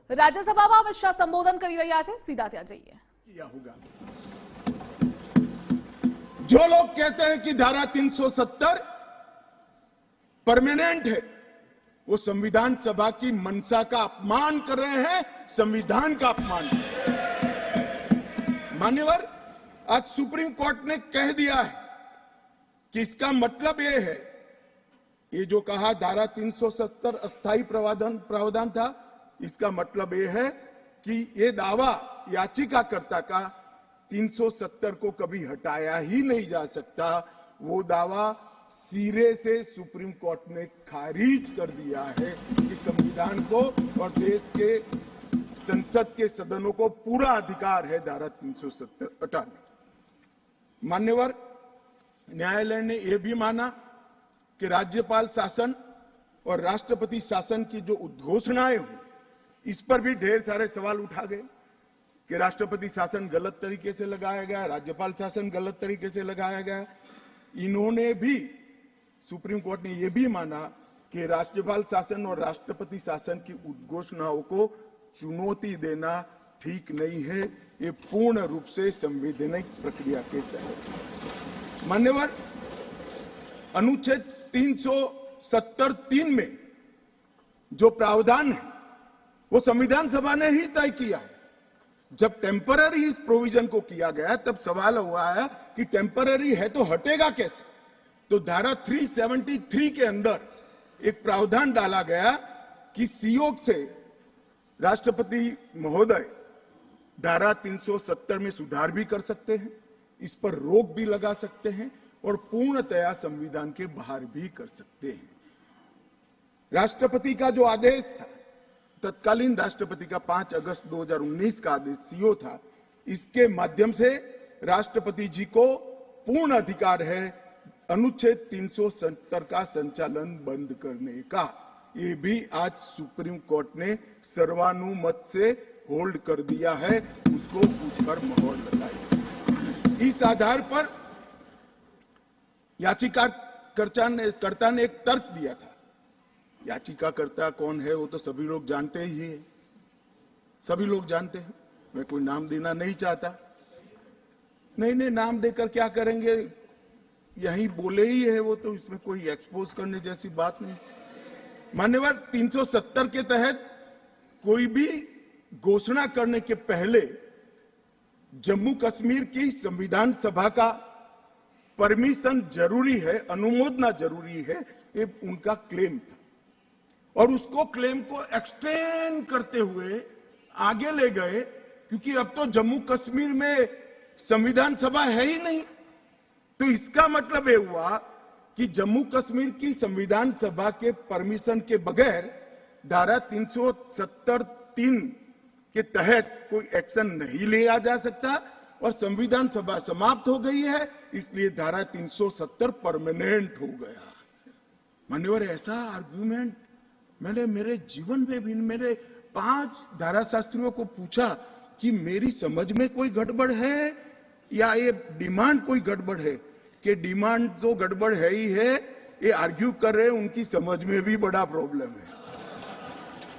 રાજ્યસભામાં અમિત શાહ સંબોધન કરી રહ્યા છે, સીધા ત્યાં જઈએ। किया होगा। जो लोग कहते हैं कि धारा 370 परमानेंट है, वो संविधान सभा की मंशा का अपमान कर रहे हैं, संविधान का अपमान। मान्यवर, आज सुप्रीम कोर्ट ने कह दिया है कि इसका मतलब ये है, ये जो कहा धारा 370 अस्थायी प्रावधान था, इसका मतलब ये है कि ये दावा याचिकाकर्ता का 370 को कभी हटाया ही नहीं जा सकता। वो दावा सिरे से सुप्रीम कोर्ट ने खारिज कर दिया है कि संविधान को और देश के संसद के सदनों को पूरा अधिकार है धारा 370 हटाने। मान्यवर, न्यायालय ने यह भी माना कि राज्यपाल शासन और राष्ट्रपति शासन की जो उद्घोषणाएं हुई, इस पर भी ढेर सारे सवाल उठा गए कि राष्ट्रपति शासन गलत तरीके से लगाया गया, राज्यपाल शासन गलत तरीके से लगाया गया। इन्होंने भी, सुप्रीम कोर्ट ने यह भी माना कि राज्यपाल शासन और राष्ट्रपति शासन की उद्घोषणाओं को चुनौती देना ठीक नहीं है, ये पूर्ण रूप से संवैधानिक प्रक्रिया के तहत। मान्यवर, अनुच्छेद 370(3) में जो प्रावधान है वो संविधान सभा ने ही तय किया है। जब टेम्पररी इस प्रोविजन को किया गया तब सवाल हुआ है कि टेम्पररी है तो हटेगा कैसे। तो धारा 373 के अंदर एक प्रावधान डाला गया कि सीओ से राष्ट्रपति महोदय धारा 370 में सुधार भी कर सकते हैं, इस पर रोक भी लगा सकते हैं और पूर्णतया संविधान के बाहर भी कर सकते हैं। राष्ट्रपति का जो आदेश था, तत्कालीन राष्ट्रपति का 5 अगस्त 2019 का आदेश सीओ था, इसके माध्यम से राष्ट्रपति जी को पूर्ण अधिकार है अनुच्छेद 370 का संचालन बंद करने का। ये भी आज सुप्रीम कोर्ट ने सर्वानुमत से होल्ड कर दिया है, उसको उस पर मोहर लगाई। इस आधार पर याचिकाकर्ता ने एक तर्क दिया था। याचिकाकर्ता कौन है वो तो सभी लोग जानते ही है, सभी लोग जानते हैं, मैं कोई नाम देना नहीं चाहता। नहीं, नाम देकर क्या करेंगे, यही बोले ही है वो, तो इसमें कोई एक्सपोज करने जैसी बात नहीं। मान्यवर, 370 के तहत कोई भी घोषणा करने के पहले जम्मू कश्मीर की संविधान सभा का परमिशन जरूरी है, अनुमोदना जरूरी है, ये उनका क्लेम था। और उसको क्लेम को एक्सटेंड करते हुए आगे ले गए, क्योंकि अब तो जम्मू कश्मीर में संविधान सभा है ही नहीं। तो इसका मतलब ये हुआ कि जम्मू कश्मीर की संविधान सभा के परमिशन के बगैर धारा 370(3) के तहत कोई एक्शन नहीं लिया जा सकता और संविधान सभा समाप्त हो गई है, इसलिए धारा 370 परमानेंट हो गया। मान्यवर, ऐसा आर्गुमेंट मैंने मेरे जीवन में भी, मेरे 5 धाराशास्त्रियों को पूछा कि मेरी समझ में कोई गड़बड़ है या ये डिमांड कोई गड़बड़ है, कि डिमांड तो गड़बड़ है ही है, ये आर्ग्यू कर रहे हैं उनकी समझ में भी बड़ा प्रॉब्लम है।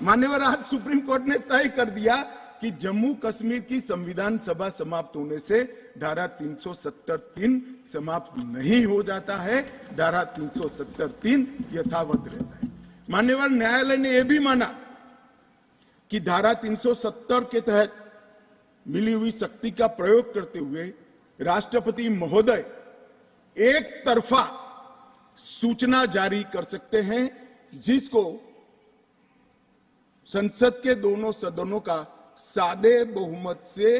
मान्यवर, आज सुप्रीम कोर्ट ने तय कर दिया कि जम्मू कश्मीर की संविधान सभा समाप्त होने से धारा 370(3) समाप्त नहीं हो जाता है, धारा 370(3) यथावत रहता है। मान्यवर, न्यायालय ने यह भी माना कि धारा 370 के तहत मिली हुई शक्ति का प्रयोग करते हुए राष्ट्रपति महोदय एक तरफा सूचना जारी कर सकते हैं, जिसको संसद के दोनों सदनों का सादे बहुमत से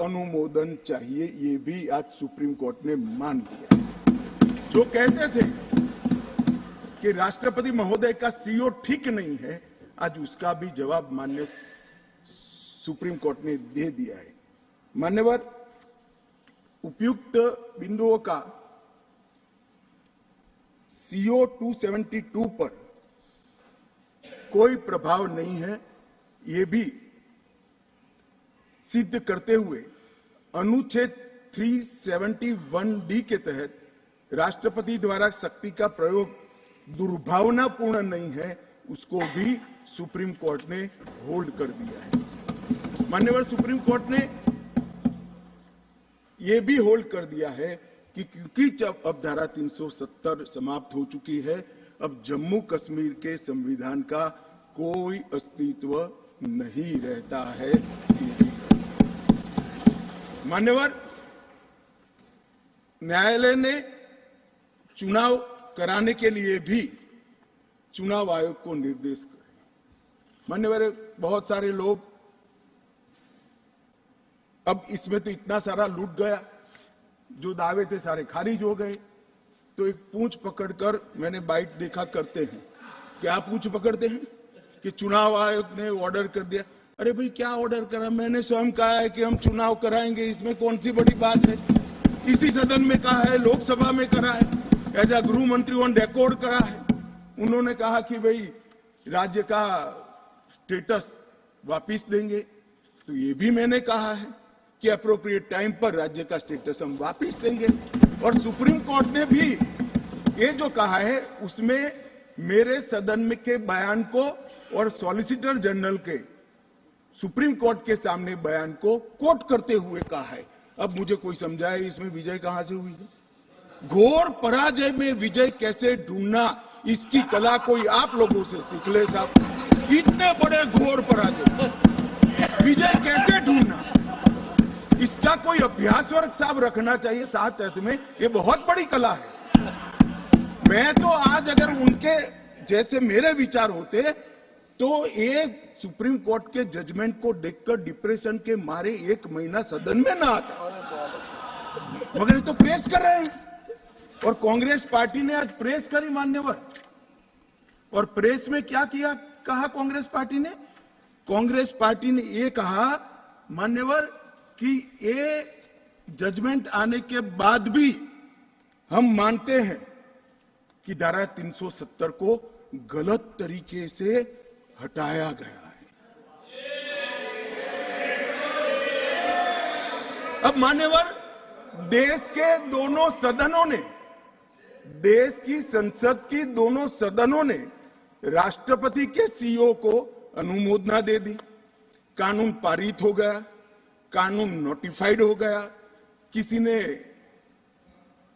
अनुमोदन चाहिए। ये भी आज सुप्रीम कोर्ट ने मान दिया। जो कहते थे कि राष्ट्रपति महोदय का सीओ ठीक नहीं है, आज उसका भी जवाब माननीय सुप्रीम कोर्ट ने दे दिया है। मान्यवर, उपयुक्त बिंदुओं का सीओ 272 पर कोई प्रभाव नहीं है, ये भी सिद्ध करते हुए अनुच्छेद 371(d) के तहत राष्ट्रपति द्वारा शक्ति का प्रयोग दुर्भावनापूर्ण नहीं है, उसको भी सुप्रीम कोर्ट ने होल्ड कर दिया है। मान्यवर सुप्रीम कोर्ट ने यह भी होल्ड कर दिया है कि क्योंकि जब अब धारा 370 समाप्त हो चुकी है, अब जम्मू कश्मीर के संविधान का कोई अस्तित्व नहीं रहता है। मान्यवर न्यायालय ने चुनाव कराने के लिए भी चुनाव आयोग को निर्देश करे। मान्यवर बहुत सारे लोग अब इसमें तो इतना सारा लूट गया, जो दावे थे सारे खारिज हो गए। तो एक पूंछ पकड़कर मैंने बाइट देखा करते हैं, क्या पूंछ पकड़ते हैं कि चुनाव आयोग ने ऑर्डर कर दिया। अरे भाई क्या ऑर्डर करा? मैंने स्वयं कहा है कि हम चुनाव कराएंगे, इसमें कौन सी बड़ी बात है? इसी सदन में कहा है, लोकसभा में करा है, एज ए गृह मंत्री ऑन रिकॉर्ड करा है। उन्होंने कहा कि भाई राज्य का स्टेटस वापिस देंगे, तो ये भी मैंने कहा है कि अप्रोप्रिएट टाइम पर राज्य का स्टेटस हम वापिस देंगे। और सुप्रीम कोर्ट ने भी ये जो कहा है उसमें मेरे सदन में के बयान को और सॉलिसिटर जनरल के सुप्रीम कोर्ट के सामने बयान को कोट करते हुए कहा है। अब मुझे कोई समझाए इसमें विजय कहां से हुई है? घोर पराजय में विजय कैसे ढूंढना, इसकी कला कोई आप लोगों से सीख ले साहब। इतने बड़े घोर पराजय विजय कैसे ढूंढना, इसका कोई अभ्यास वर्ग साहब रखना चाहिए साथ साथ में। ये बहुत बड़ी कला है। मैं तो आज अगर उनके जैसे मेरे विचार होते तो एक सुप्रीम कोर्ट के जजमेंट को देखकर डिप्रेशन के मारे 1 महीना सदन में ना आता, मगर ये तो प्रेस कर रहे हैं। और कांग्रेस पार्टी ने आज प्रेस करी मान्यवर। और प्रेस में क्या किया कहा कांग्रेस पार्टी ने? कांग्रेस पार्टी ने ये कहा मान्यवर कि ये जजमेंट आने के बाद भी हम मानते हैं कि धारा 370 को गलत तरीके से हटाया गया है। अब मान्यवर देश के दोनों सदनों ने, देश की संसद की दोनों सदनों ने राष्ट्रपति के सीओ को अनुमोदना दे दी, कानून पारित हो गया, कानून नोटिफाइड हो गया। किसी ने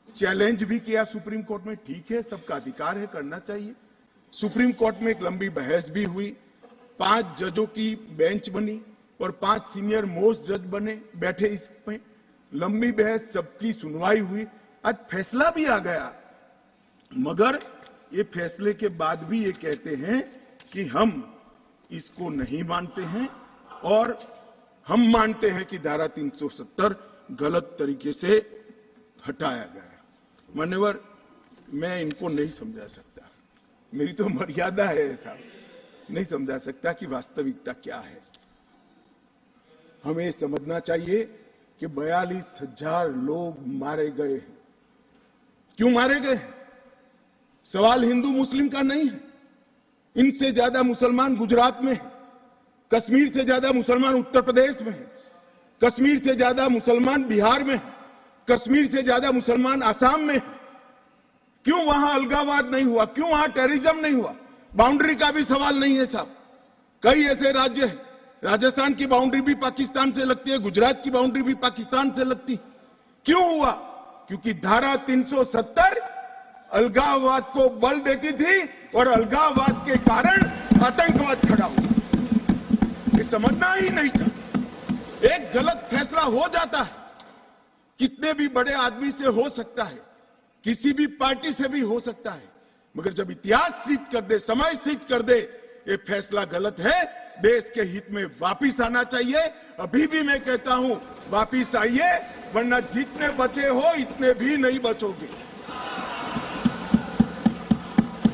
चैलेंज भी किया सुप्रीम कोर्ट में, ठीक है, सबका अधिकार है, करना चाहिए। सुप्रीम कोर्ट में एक लंबी बहस भी हुई, 5 जजों की बेंच बनी और 5 सीनियर मोस्ट जज बने बैठे इसमें। लंबी बहस, सबकी सुनवाई हुई, आज फैसला भी आ गया। मगर ये फैसले के बाद भी ये कहते हैं कि हम इसको नहीं मानते हैं और हम मानते हैं कि धारा 370 गलत तरीके से हटाया गया है। मान्यवर मैं इनको नहीं समझा सकता, मेरी तो मर्यादा है ऐसा, नहीं समझा सकता कि वास्तविकता क्या है। हमें समझना चाहिए कि 42,000 लोग मारे गए हैं। क्यों मारे गए? सवाल हिंदू मुस्लिम का नहीं है। इनसे ज्यादा मुसलमान गुजरात में है, कश्मीर से ज्यादा मुसलमान उत्तर प्रदेश में है, कश्मीर से ज्यादा मुसलमान बिहार में है, कश्मीर से ज्यादा मुसलमान आसाम में है। क्यों वहां अलगाववाद नहीं हुआ? क्यों वहां टेररिज्म नहीं हुआ? बाउंड्री का भी सवाल नहीं है साहब। कई ऐसे राज्य हैं, राजस्थान की बाउंड्री भी पाकिस्तान से लगती है, गुजरात की बाउंड्री भी पाकिस्तान से लगती। क्यों हुआ? क्योंकि धारा 370 अलगाववाद को बल देती थी और अलगाववाद के कारण आतंकवाद खड़ा हुआ। ये समझना ही नहीं था। एक गलत फैसला हो जाता है, कितने भी बड़े आदमी से हो सकता है, किसी भी पार्टी से भी हो सकता है, मगर जब इतिहास सिद्ध कर दे, समय सिद्ध कर दे ये फैसला गलत है, देश के हित में वापिस आना चाहिए। अभी भी मैं कहता हूं वापिस आइए, वरना जितने बचे हो इतने भी नहीं बचोगे।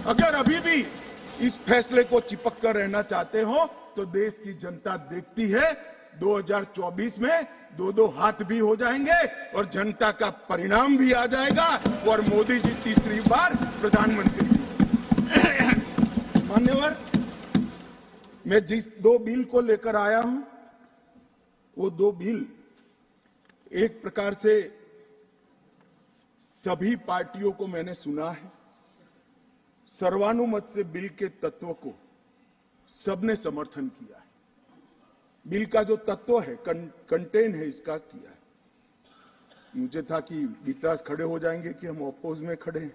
अगर अभी भी इस फैसले को चिपक कर रहना चाहते हो तो देश की जनता देखती है 2024 में 2-2 हाथ भी हो जाएंगे और जनता का परिणाम भी आ जाएगा और मोदी जी तीसरी बार प्रधानमंत्री। मान्यवर मैं जिस 2 बिल को लेकर आया हूं वो 2 बिल एक प्रकार से सभी पार्टियों को मैंने सुना है, सर्वानुमत से बिल के तत्व को सबने समर्थन किया है। बिल का जो तत्व है, कंटेन है, इसका किया है। मुझे था कि विकास खड़े हो जाएंगे कि हम अपोज में खड़े हैं,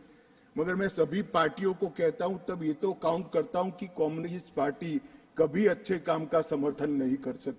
मगर मैं सभी पार्टियों को कहता हूं, तब ये तो काउंट करता हूं कि कम्युनिस्ट पार्टी कभी अच्छे काम का समर्थन नहीं कर सकती।